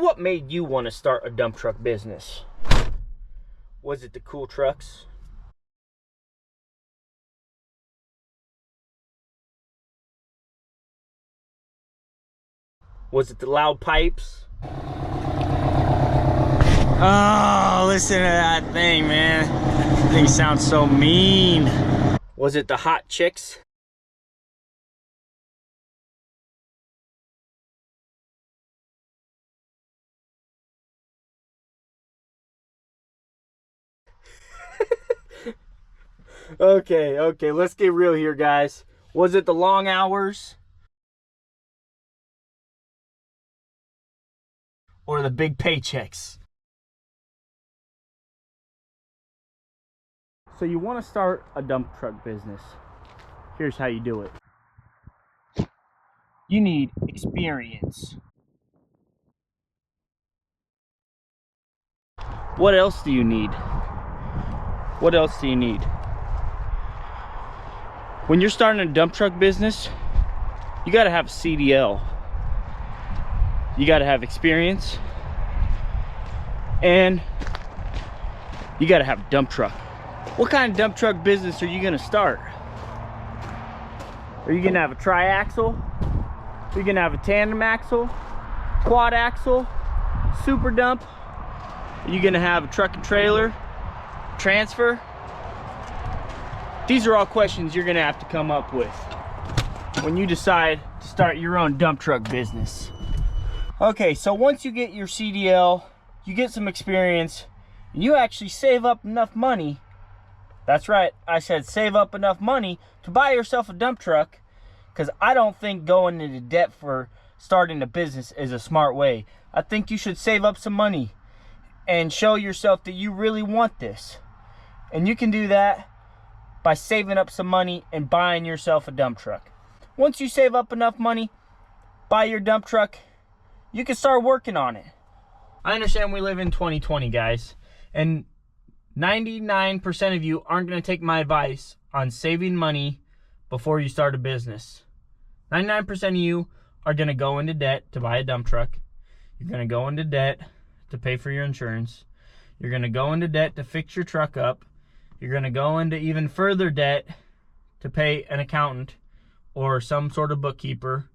what made you want to start a dump truck business? Was it the cool trucks? Was it the loud pipes? Oh, listen to that thing, man. That thing sounds so mean. Was it the hot chicks? Okay, let's get real here, guys. Was it the long hours? Or the big paychecks? So you want to start a dump truck business. Here's how you do it. You need experience. What else do you need? What else do you need? When you're starting a dump truck business, you got to have a CDL. You got to have experience. And you got to have a dump truck. What kind of dump truck business are you going to start? Are you going to have a triaxle? Are you going to have a tandem axle? Quad axle? Super dump? Are you going to have a truck and trailer? Transfer? These are all questions you're going to have to come up with when you decide to start your own dump truck business. Okay, so once you get your CDL, you get some experience, and you actually save up enough money. That's right, I said save up enough money to buy yourself a dump truck, because I don't think going into debt for starting a business is a smart way. I think you should save up some money and show yourself that you really want this. And you can do that by saving up some money and buying yourself a dump truck. Once you save up enough money, buy your dump truck, you can start working on it. I understand we live in 2020, guys, and 99% of you aren't going to take my advice on saving money before you start a business. 99% of you are going to go into debt to buy a dump truck. You're going to go into debt to pay for your insurance. You're going to go into debt to fix your truck up. You're going to go into even further debt to pay an accountant or some sort of bookkeeper.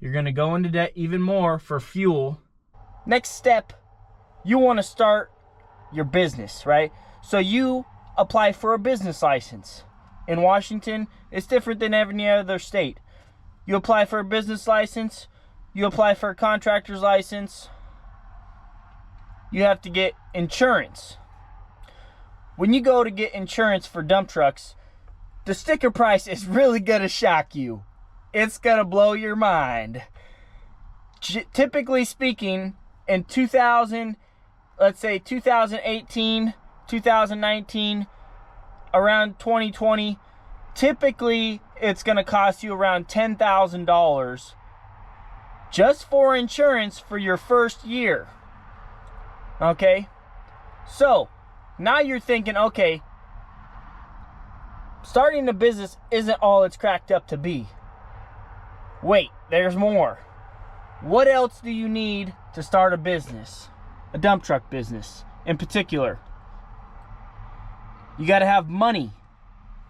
You're going to go into debt even more for fuel. Next step, you want to start your business, right? So you apply for a business license. In Washington, it's different than any other state. You apply for a business license. You apply for a contractor's license. You have to get insurance. When you go to get insurance for dump trucks, the sticker price is really going to shock you. It's going to blow your mind. Typically speaking, in 2000, let's say 2018, 2019, around 2020, typically it's going to cost you around $10,000 just for insurance for your first year. Okay? So, now you're thinking, okay, starting a business isn't all it's cracked up to be. Wait, there's more. What else do you need to start a business? A dump truck business, in particular. You got to have money.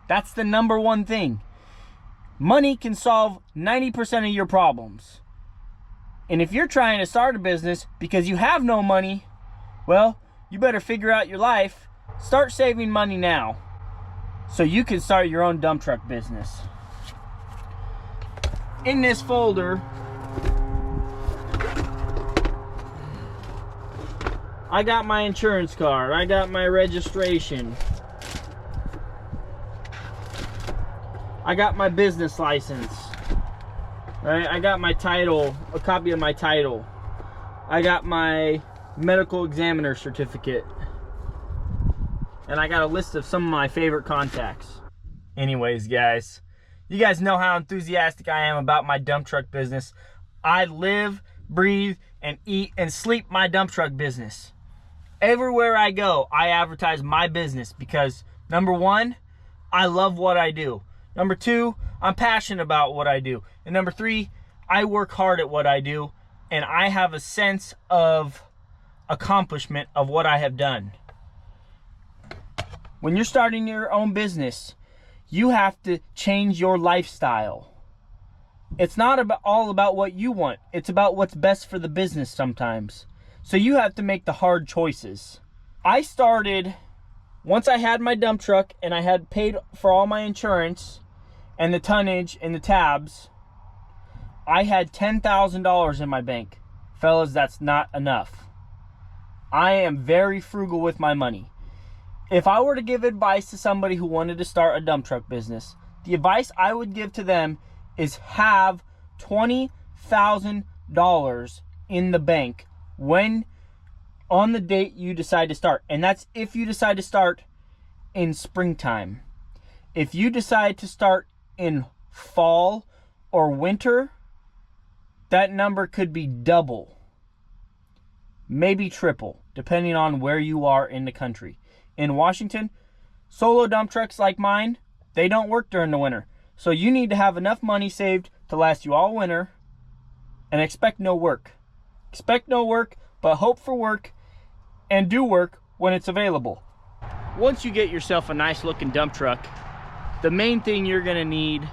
That's the number one thing. Money can solve 90% of your problems. And if you're trying to start a business because you have no money, well, you better figure out your life. Start saving money now so you can start your own dump truck business. In this folder, I got my insurance card. I got my registration. I got my business license. Right? I got my title, a copy of my title. I got my medical examiner certificate. And I got a list of some of my favorite contacts. Anyways, guys, you guys know how enthusiastic I am about my dump truck business. I live, breathe, and eat and sleep my dump truck business. Everywhere I go, I advertise my business because, number one, I love what I do. Number two, I'm passionate about what I do. And number three, I work hard at what I do. and I have a sense of accomplishment of what I have done. When you're starting your own business, you have to change your lifestyle. It's not all about what you want. It's about what's best for the business sometimes. So you have to make the hard choices. I started, once I had my dump truck and I had paid for all my insurance and the tonnage and the tabs, I had $10,000 in my bank. Fellas, that's not enough. I am very frugal with my money. If I were to give advice to somebody who wanted to start a dump truck business, the advice I would give to them is have $20,000 in the bank when on the date you decide to start. And that's if you decide to start in springtime. If you decide to start in fall or winter, that number could be double, maybe triple, depending on where you are in the country. In Washington, solo dump trucks like mine, they don't work during the winter. So you need to have enough money saved to last you all winter and expect no work. Expect no work, but hope for work and do work when it's available. Once you get yourself a nice looking dump truck, the main thing you're gonna need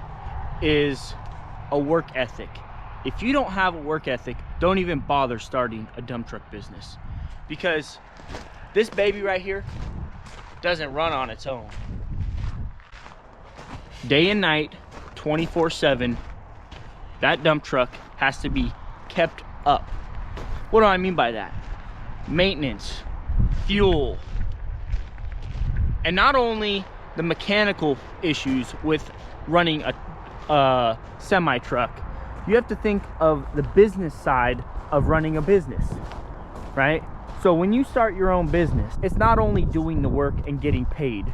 is a work ethic. If you don't have a work ethic, don't even bother starting a dump truck business, because this baby right here doesn't run on its own. Day and night, 24/7, that dump truck has to be kept up. What do I mean by that? Maintenance, fuel, and not only the mechanical issues with running a semi truck. You have to think of the business side of running a business, right? So when you start your own business, it's not only doing the work and getting paid.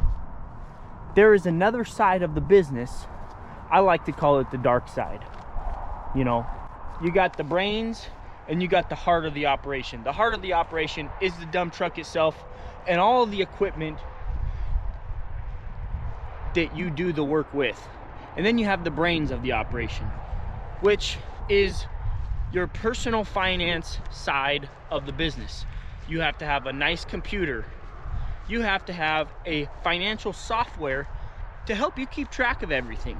There is another side of the business. I like to call it the dark side. You know, you got the brains and you got the heart of the operation. The heart of the operation is the dump truck itself and all of the equipment that you do the work with. And then you have the brains of the operation, which is your personal finance side of the business. You have to have a nice computer. You have to have a financial software to help you keep track of everything.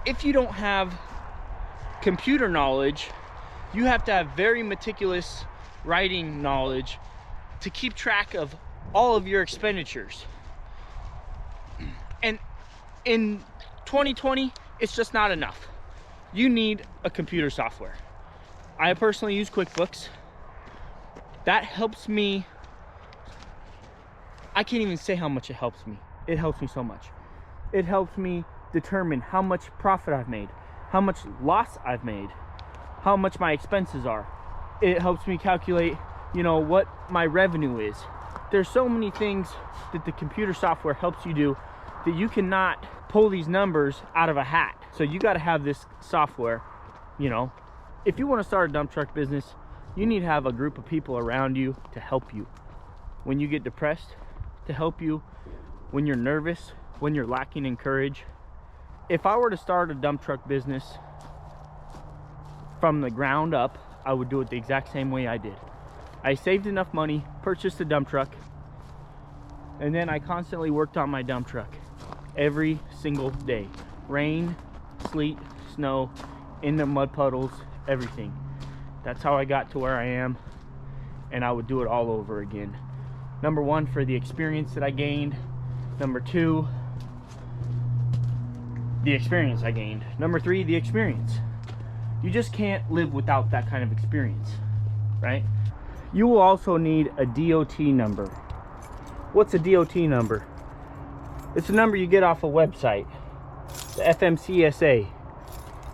If you don't have computer knowledge, you have to have very meticulous writing knowledge to keep track of all of your expenditures. And in 2020, it's just not enough. You need a computer software. I personally use QuickBooks. That helps me. I can't even say how much it helps me. It helps me so much. It helps me determine how much profit I've made, how much loss I've made, how much my expenses are. It helps me calculate, you know, what my revenue is. There's so many things that the computer software helps you do that you cannot pull these numbers out of a hat. So you got to have this software. You know, if you want to start a dump truck business, you need to have a group of people around you to help you when you get depressed, to help you when you're nervous, when you're lacking in courage. If I were to start a dump truck business from the ground up, I would do it the exact same way I did. I saved enough money, purchased a dump truck, and then I constantly worked on my dump truck every single day. Rain, sleet, snow, in the mud puddles, everything. That's how I got to where I am, and I would do it all over again. Number one, for the experience that I gained. Number two, the experience I gained. Number three, the experience. You just can't live without that kind of experience, right? You will also need a DOT number. What's a DOT number? It's a number you get off a website, the FMCSA.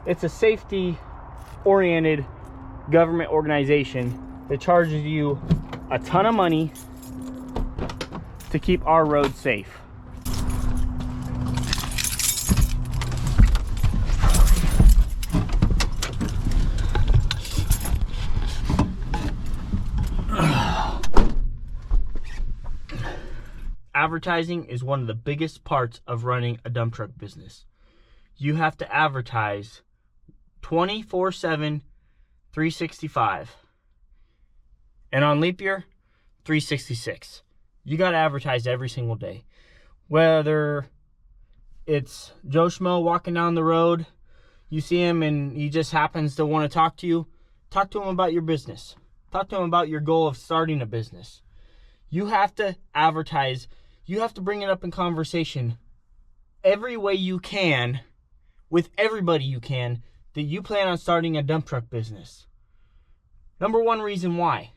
It's a safety-oriented government organization that charges you a ton of money to keep our roads safe. Advertising is one of the biggest parts of running a dump truck business. You have to advertise 24/7, 365. And on leap year, 366. You got to advertise every single day. Whether it's Joe Schmo walking down the road, you see him and he just happens to want to talk to you, talk to him about your business. Talk to him about your goal of starting a business. You have to advertise. You have to bring it up in conversation every way you can with everybody you can that you plan on starting a dump truck business. Number one reason why.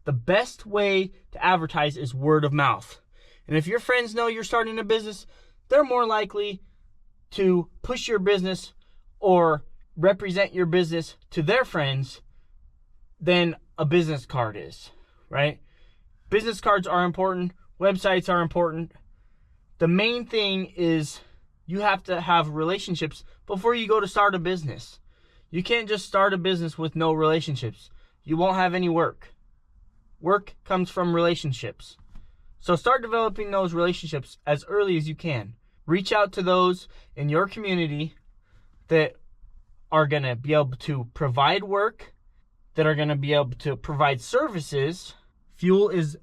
The best way to advertise is word of mouth. And if your friends know you're starting a business, they're more likely to push your business or represent your business to their friends than a business card is, right? Business cards are important. Websites are important. The main thing is you have to have relationships before you go to start a business. You can't just start a business with no relationships. You won't have any work. Work comes from relationships. So start developing those relationships as early as you can. Reach out to those in your community that are going to be able to provide work, that are going to be able to provide services. Fuel is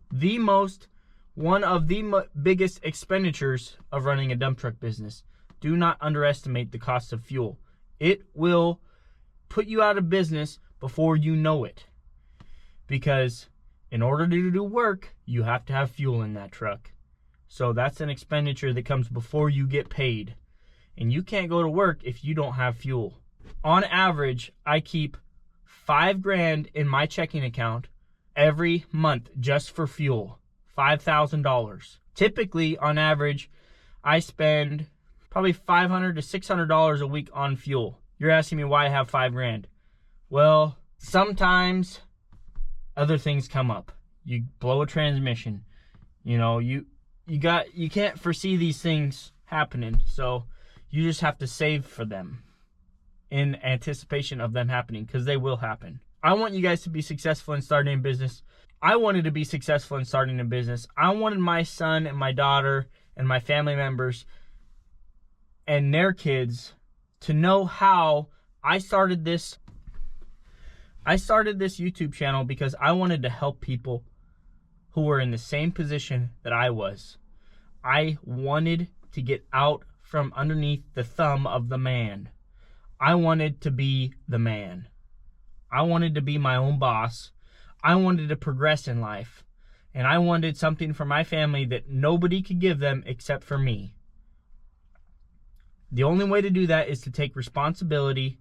one of the biggest expenditures of running a dump truck business. Do not underestimate the cost of fuel. It will put you out of business before you know it. Because in order to do work, you have to have fuel in that truck. So that's an expenditure that comes before you get paid. And you can't go to work if you don't have fuel. On average, I keep $5,000 in my checking account every month just for fuel. $5,000. Typically, on average, I spend probably $500 to $600 a week on fuel. You're asking me why I have $5,000. Well, sometimes other things come up. You blow a transmission. You know, you can't foresee these things happening, so you just have to save for them in anticipation of them happening, because they will happen. I want you guys to be successful in starting a business. I wanted to be successful in starting a business. I wanted my son and my daughter and my family members and their kids to know how I started this. I started this YouTube channel because I wanted to help people who were in the same position that I was. I wanted to get out from underneath the thumb of the man. I wanted to be the man. I wanted to be my own boss. I wanted to progress in life. And I wanted something for my family that nobody could give them except for me. The only way to do that is to take responsibility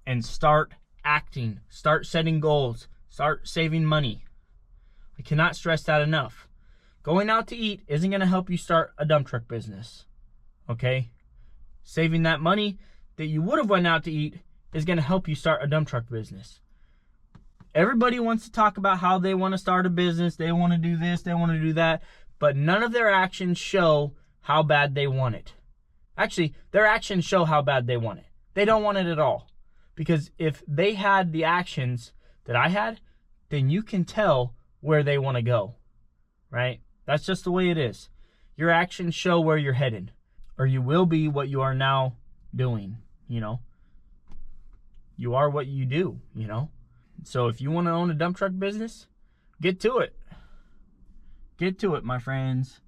and start acting, start setting goals, start saving money. I cannot stress that enough. Going out to eat isn't going to help you start a dump truck business. Okay? Saving that money that you would have went out to eat is going to help you start a dump truck business. Everybody wants to talk about how they want to start a business, they want to do this, they want to do that, but none of their actions show how bad they want it. Actually, their actions show how bad they want it. They don't want it at all. Because if they had the actions that I had, then you can tell where they want to go, right? That's just the way it is. Your actions show where you're headed, or you will be what you are now doing, you know? You are what you do, you know? So if you want to own a dump truck business, get to it. Get to it, my friends.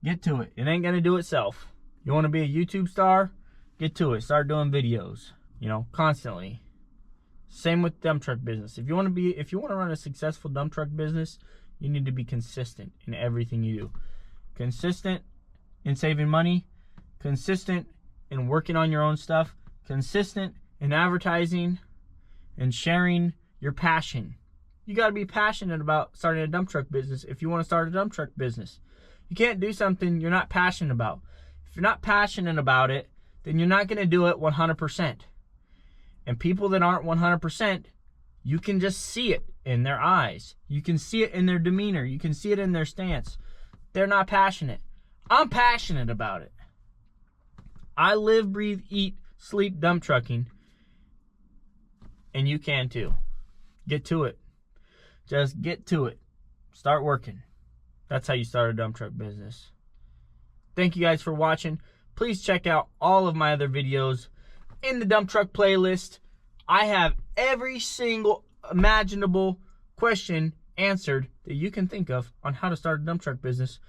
Get to it. It ain't going to do itself. You want to be a YouTube star? Get to it. Start doing videos, you know, constantly. Same with dump truck business. If you want to run a successful dump truck business, you need to be consistent in everything you do. Consistent in saving money, consistent in working on your own stuff, consistent in advertising and sharing your passion. You got to be passionate about starting a dump truck business if you want to start a dump truck business. You can't do something you're not passionate about. If you're not passionate about it, then you're not going to do it 100%. And people that aren't 100%, you can just see it in their eyes. You can see it in their demeanor. You can see it in their stance. They're not passionate. I'm passionate about it. I live, breathe, eat, sleep dump trucking. And you can too. Get to it. Just get to it. Start working. That's how you start a dump truck business. Thank you guys for watching. Please check out all of my other videos in the dump truck playlist, I have every single imaginable question answered that you can think of on how to start a dump truck business,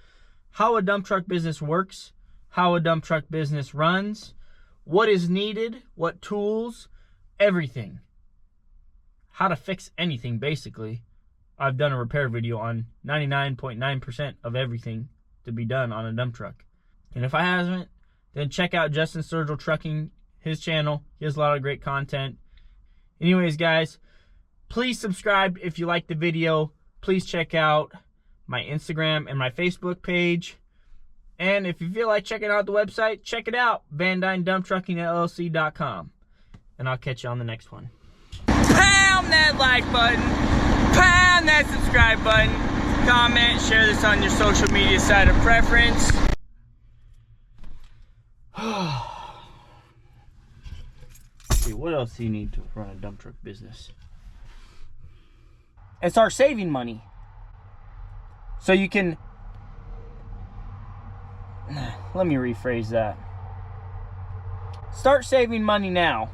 how a dump truck business works, how a dump truck business runs, what is needed, what tools, everything. How to fix anything, basically. I've done a repair video on 99.9% of everything to be done on a dump truck. And if I haven't, then check out Justin Sturgill Trucking, his channel. He has a lot of great content. Anyways, guys, please subscribe if you like the video. Please check out my Instagram and my Facebook page. And if you feel like checking out the website, check it out, VANDUYNDumpTruckingLLC.com. And I'll catch you on the next one. Pound that like button. Pound that subscribe button. Comment, share this on your social media site of preference. See, what else do you need to run a dump truck business? And start saving money. So you can... Let me rephrase that. Start saving money now.